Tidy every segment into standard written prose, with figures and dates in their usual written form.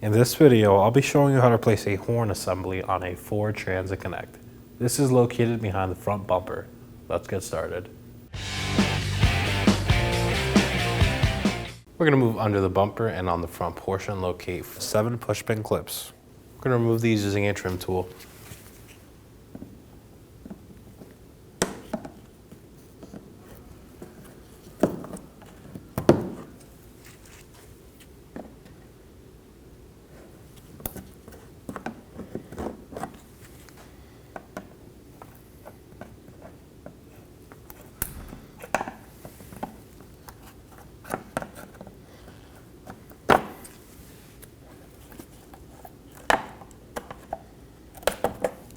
In this video, I'll be showing you how to place a horn assembly on a Ford Transit Connect. This is located behind the front bumper. Let's get started. We're going to move under the bumper and on the front portion locate 7 pushpin clips. We're going to remove these using a trim tool.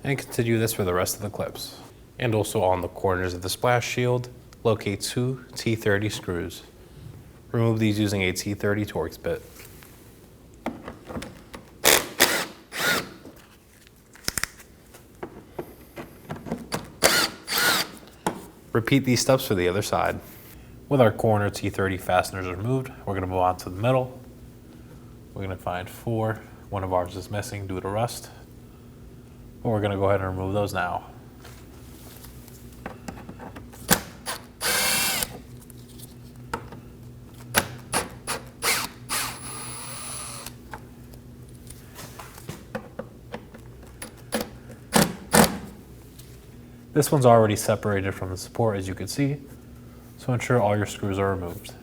And continue this for the rest of the clips. And also on the corners of the splash shield, locate 2 T30 screws. Remove these using a T30 Torx bit. Repeat these steps for the other side. With our corner T30 fasteners removed, we're going to move on to the middle. We're going to find 4. One of ours is missing due to rust. But we're going to go ahead and remove those now. This one's already separated from the support, as you can see, so ensure all your screws are removed.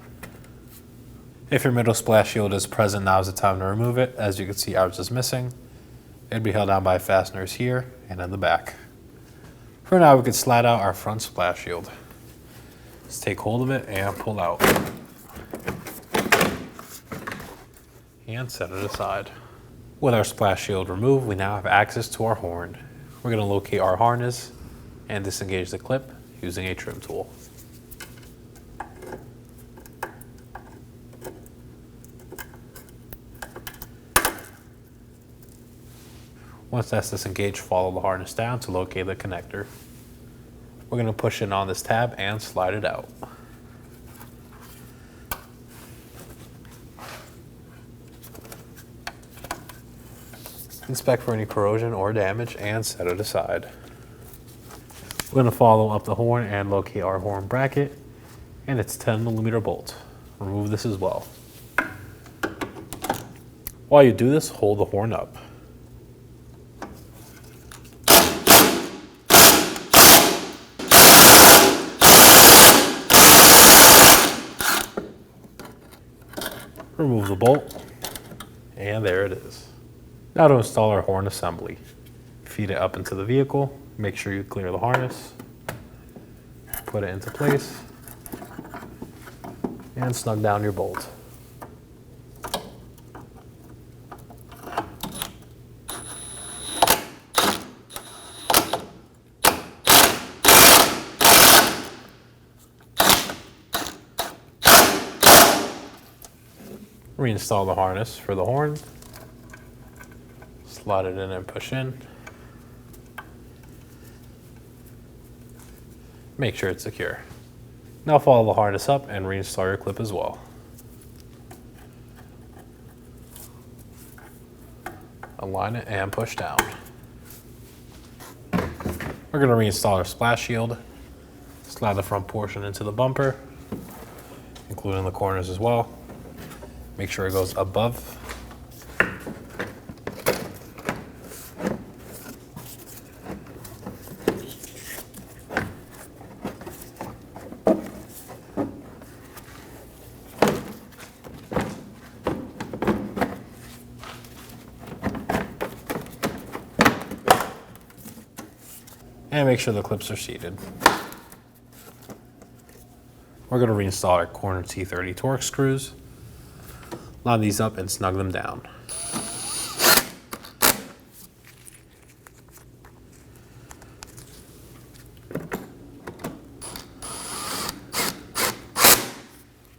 If your middle splash shield is present, now is the time to remove it. As you can see, ours is missing. It'd be held down by fasteners here and in the back. For now, we could slide out our front splash shield. Let's take hold of it and pull out. And set it aside. With our splash shield removed, we now have access to our horn. We're going to locate our harness and disengage the clip using a trim tool. Once that's disengaged, follow the harness down to locate the connector. We're going to push in on this tab and slide it out. Inspect for any corrosion or damage and set it aside. We're going to follow up the horn and locate our horn bracket and its 10mm bolt. Remove this as well. While you do this, hold the horn up. Remove the bolt, and there it is. Now to install our horn assembly. Feed it up into the vehicle, make sure you clear the harness, put it into place, and snug down your bolt. Reinstall the harness for the horn. Slide it in and push in. Make sure it's secure. Now follow the harness up and reinstall your clip as well. Align it and push down. We're going to reinstall our splash shield. Slide the front portion into the bumper, including the corners as well. Make sure it goes above. And make sure the clips are seated. We're going to reinstall our corner T30 Torx screws. Line these up and snug them down.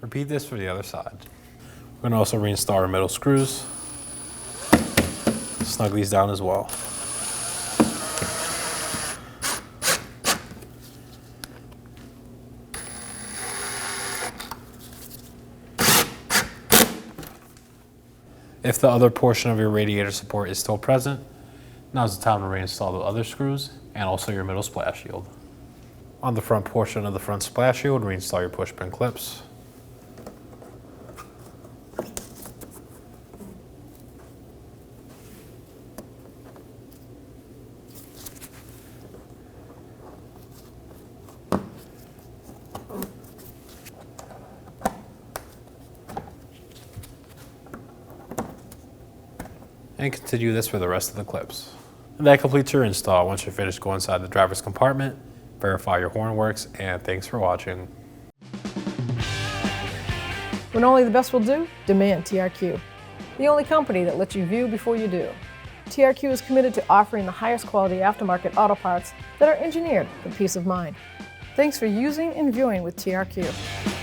Repeat this for the other side. We're going to also reinstall our middle screws. Snug these down as well. If the other portion of your radiator support is still present, now's the time to reinstall the other screws and also your middle splash shield. On the front portion of the front splash shield, reinstall your push pin clips. And continue this for the rest of the clips. And that completes your install. Once you're finished, go inside the driver's compartment, verify your horn works, and thanks for watching. When only the best will do, demand TRQ. The only company that lets you view before you do. TRQ is committed to offering the highest quality aftermarket auto parts that are engineered for peace of mind. Thanks for using and viewing with TRQ.